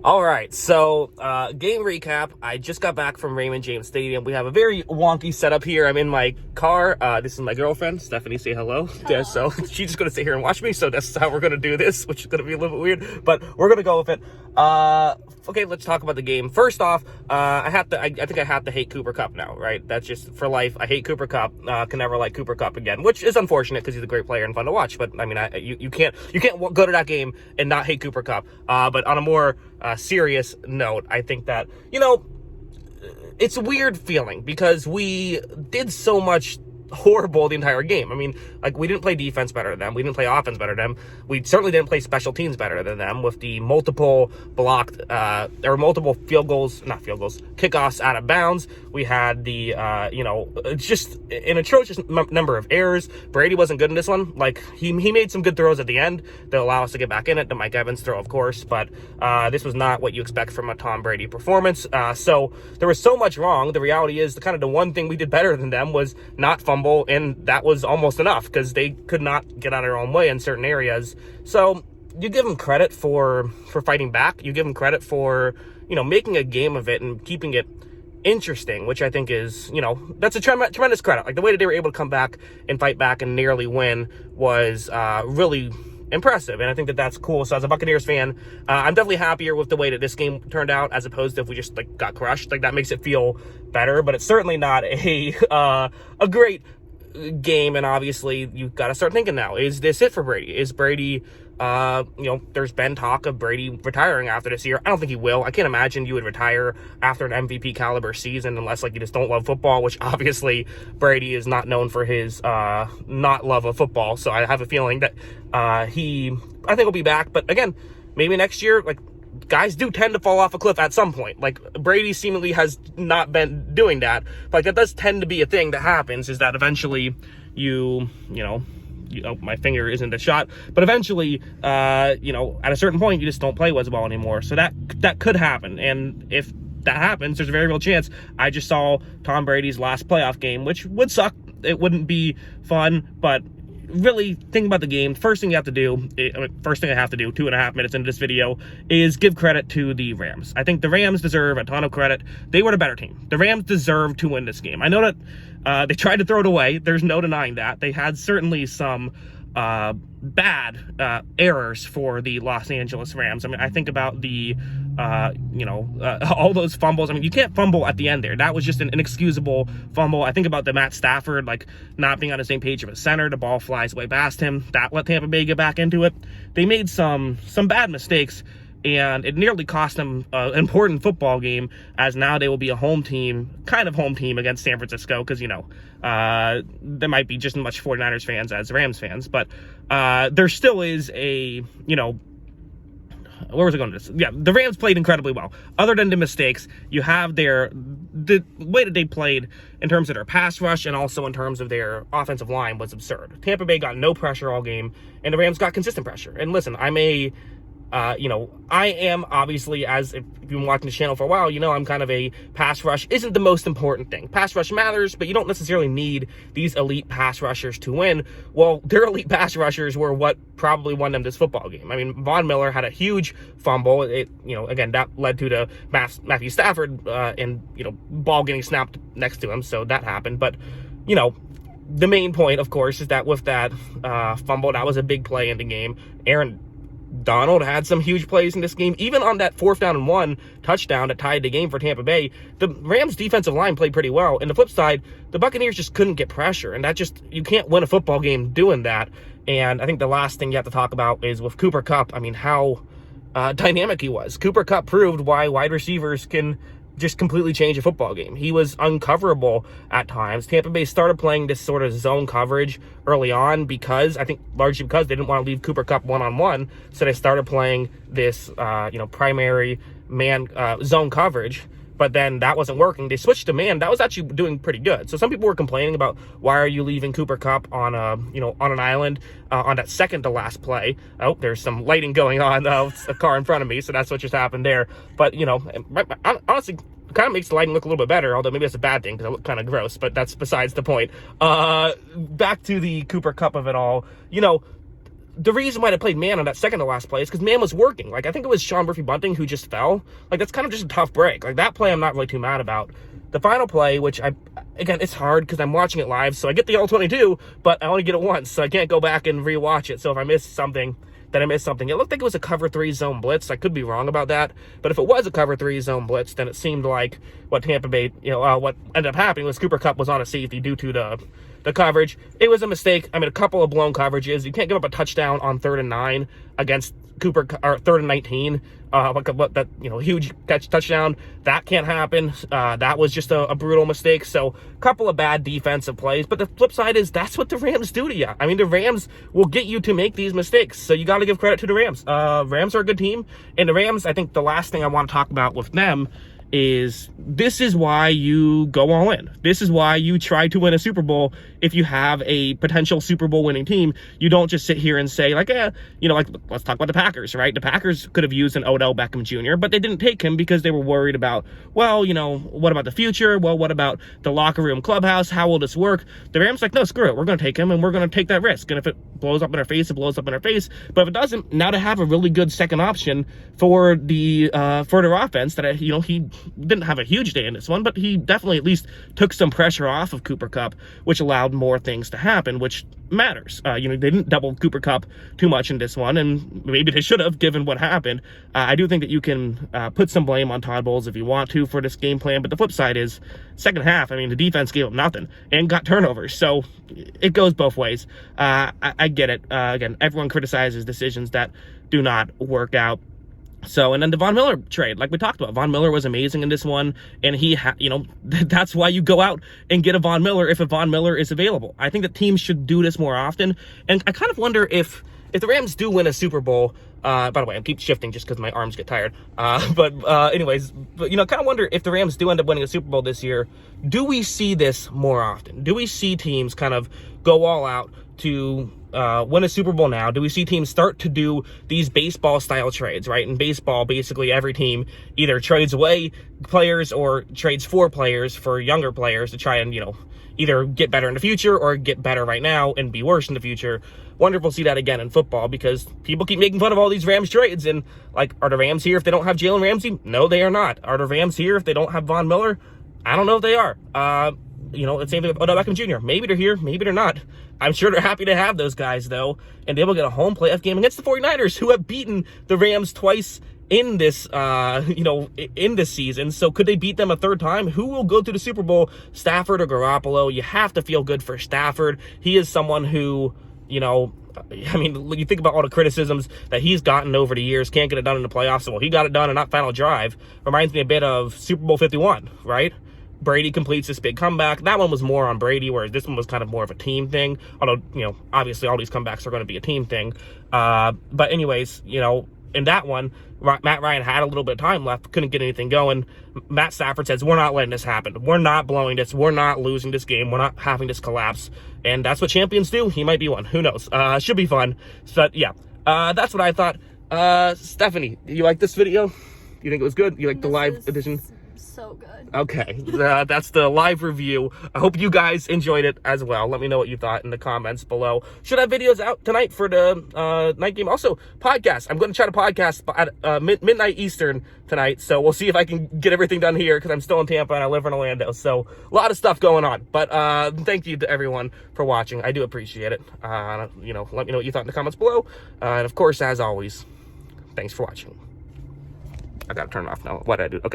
All right, so game recap. I just got back from Raymond James Stadium. We have a very wonky setup here. I'm in my car. This is my girlfriend, Stephanie. Say hello. Yeah, so she's just gonna sit here and watch me. So that's how we're gonna do this, which is gonna be a little bit weird, but we're gonna go with it. Okay, let's talk about the game. First off, I think I have to hate Cooper Kupp now, right? That's just for life. I hate Cooper Kupp. Can never like Cooper Kupp again, which is unfortunate because he's a great player and fun to watch. But I mean, you can't go to that game and not hate Cooper Kupp. But on a more serious note, I think that, it's a weird feeling because we did so much horrible the entire game. I mean, like, we didn't play defense better than them. We didn't play offense better than them. We certainly didn't play special teams better than them with the multiple blocked, or multiple kickoffs out of bounds. We had the, just an atrocious number of errors. Brady wasn't good in this one. Like, he made some good throws at the end that allow us to get back in it. The Mike Evans throw, of course, but this was not what you expect from a Tom Brady performance. So there was so much wrong. The reality is the one thing we did better than them was not fumble, and that was almost enough because they could not get out of their own way in certain areas. So you give them credit for fighting back. You give them credit for, making a game of it and keeping it interesting, which I think is, that's a tremendous credit. Like, the way that they were able to come back and fight back and nearly win was really impressive, and I think that that's cool. So as a Buccaneers fan, I'm definitely happier with the way that this game turned out as opposed to if we just got crushed. Like, that makes it feel better, but it's certainly not a great game. And obviously you've got to start thinking now, is this it for Brady? Is Brady, there's been talk of Brady retiring after this year. I don't think he will. I can't imagine you would retire after an MVP caliber season unless you just don't love football, which obviously Brady is not known for his not love of football. So I have a feeling that I think he'll be back, but again, maybe next year. Like, guys do tend to fall off a cliff at some point. Like, Brady seemingly has not been doing that, but that does tend to be a thing that happens, is that eventually my finger isn't a shot, but eventually, at a certain point, you just don't play as well anymore. So that could happen. And if that happens, there's a very real chance. I just saw Tom Brady's last playoff game, which would suck. It wouldn't be fun, but really think about the game. First thing I have to do, 2.5 minutes into this video, is give credit to the Rams. I think the Rams deserve a ton of credit. They were the better team. The Rams deserve to win this game. I know that they tried to throw it away. There's no denying that. They had certainly some bad errors for the Los Angeles Rams. I mean, I think about the all those fumbles. I mean, you can't fumble at the end there. That was just an inexcusable fumble. I think about the Matt Stafford, not being on the same page of a center. The ball flies way past him. That let Tampa Bay get back into it. They made some bad mistakes, and it nearly cost them an important football game, as now they will be a home team against San Francisco, because, there might be just as much 49ers fans as Rams fans, but there still is a, where was I going with this? Yeah, the Rams played incredibly well. Other than the mistakes, you have the way that they played in terms of their pass rush and also in terms of their offensive line was absurd. Tampa Bay got no pressure all game, and the Rams got consistent pressure. And listen, I am obviously, as if you've been watching the channel for a while, I'm kind of a pass rush isn't the most important thing. Pass rush matters, but you don't necessarily need these elite pass rushers to win. Well, their elite pass rushers were what probably won them this football game. I mean, Von Miller had a huge fumble. Again, that led to the Matthew Stafford and ball getting snapped next to him, so that happened. But the main point, of course, is that with that fumble, that was a big play in the game. Aaron Donald had some huge plays in this game. Even on that 4th down and 1 touchdown that tied the game for Tampa Bay, the Rams defensive line played pretty well. And the flip side, the Buccaneers just couldn't get pressure. And you can't win a football game doing that. And I think the last thing you have to talk about is with Cooper Kupp. I mean, how dynamic he was. Cooper Kupp proved why wide receivers can just completely change a football game. He was uncoverable at times. Tampa Bay started playing this sort of zone coverage early on largely because they didn't want to leave Cooper Kupp one-on-one. So they started playing this, primary man zone coverage. But then that wasn't working. They switched to man. That was actually doing pretty good. So some people were complaining about, why are you leaving Cooper Kupp on an island on that second to last play? Oh, there's some lighting going on. It's a car in front of me, so that's what just happened there. But honestly, kind of makes the lighting look a little bit better. Although maybe that's a bad thing because it looked kind of gross. But that's besides the point. Back to the Cooper Kupp of it all. the reason why they played man on that second to last play is because man was working. Like, I think it was Sean Murphy-Bunting who just fell. Like, that's kind of just a tough break. Like, that play I'm not really too mad about. The final play, which again, it's hard because I'm watching it live, so I get the all 22, but I only get it once, so I can't go back and rewatch it. So if I miss something, then I missed something. It looked like it was a cover 3 zone blitz. I could be wrong about that, but if it was a cover 3 zone blitz, then it seemed like what Tampa Bay, what ended up happening was Cooper Kupp was on a safety due to the coverage. It was a mistake. I mean, a couple of blown coverages. You can't give up a touchdown on 3rd and 9 against Cooper, or 3rd and 19. That huge touchdown, that can't happen. That was just a brutal mistake. So a couple of bad defensive plays, but the flip side is that's what the Rams do to you. I mean, the Rams will get you to make these mistakes, so you got to give credit to the Rams. Rams are a good team, and the Rams, I think the last thing I want to talk about with them is this is why you go all in. This is why you try to win a Super Bowl. If you have a potential Super Bowl winning team, you don't just sit here and say like, let's talk about the Packers, right? The Packers could have used an Odell Beckham Jr., but they didn't take him because they were worried about, what about the future? Well, what about the locker room clubhouse? How will this work? The Rams like, no, screw it. We're going to take him and we're going to take that risk. And if it blows up in our face, it blows up in our face. But if it doesn't, now to have a really good second option for their offense that, he didn't have a huge day in this one, but he definitely at least took some pressure off of Cooper Kupp, which allowed more things to happen, which matters. They didn't double Cooper Kupp too much in this one, and maybe they should have given what happened. I do think that you can put some blame on Todd Bowles if you want to for this game plan, but the flip side is second half, the defense gave up nothing and got turnovers, so it goes both ways. I get it. Again, everyone criticizes decisions that do not work out. So, and then the Von Miller trade, like we talked about, Von Miller was amazing in this one, and that's why you go out and get a Von Miller if a Von Miller is available. I think that teams should do this more often, and I kind of wonder if the Rams do win a Super Bowl, by the way, I keep shifting just because my arms get tired, anyways, kind of wonder if the Rams do end up winning a Super Bowl this year, do we see this more often? Do we see teams kind of go all out to win a Super Bowl now? Do we see teams start to do these baseball style trades, right? In baseball, basically every team either trades away players or trades for players, for younger players, to try and, either get better in the future or get better right now and be worse in the future. Wonder if we'll see that again in football, because people keep making fun of all these Rams trades, and are the Rams here if they don't have Jalen Ramsey? No, they are not. Are the Rams here if they don't have Von Miller? I don't know if they are. It's same thing with Odell Beckham Jr. Maybe they're here, maybe they're not. I'm sure they're happy to have those guys, though, and they will get a home playoff game against the 49ers, who have beaten the Rams twice in this, in this season. So could they beat them a third time? Who will go to the Super Bowl, Stafford or Garoppolo? You have to feel good for Stafford. He is someone who, you think about all the criticisms that he's gotten over the years, can't get it done in the playoffs. Well, he got it done in that final drive. Reminds me a bit of Super Bowl 51, right? Brady completes this big comeback. That one was more on Brady, whereas this one was kind of more of a team thing. Although, obviously all these comebacks are going to be a team thing. But anyways, in that one, Matt Ryan had a little bit of time left, couldn't get anything going. Matt Stafford says, we're not letting this happen. We're not blowing this. We're not losing this game. We're not having this collapse. And that's what champions do. He might be one. Who knows? Should be fun. So, yeah, that's what I thought. Stephanie, you like this video? You think it was good? You like the live edition? So good. Okay, that's the live review. I hope you guys enjoyed it as well. Let me know what you thought in the comments below. Should have videos out tonight for the night game. Also, podcast. I'm going to try to podcast at midnight Eastern tonight, so we'll see if I can get everything done here, because I'm still in Tampa and I live in Orlando, so a lot of stuff going on. But thank you to everyone for watching. I do appreciate it. Let me know what you thought in the comments below. And of course, as always, thanks for watching. I gotta turn it off now. What did I do? Okay.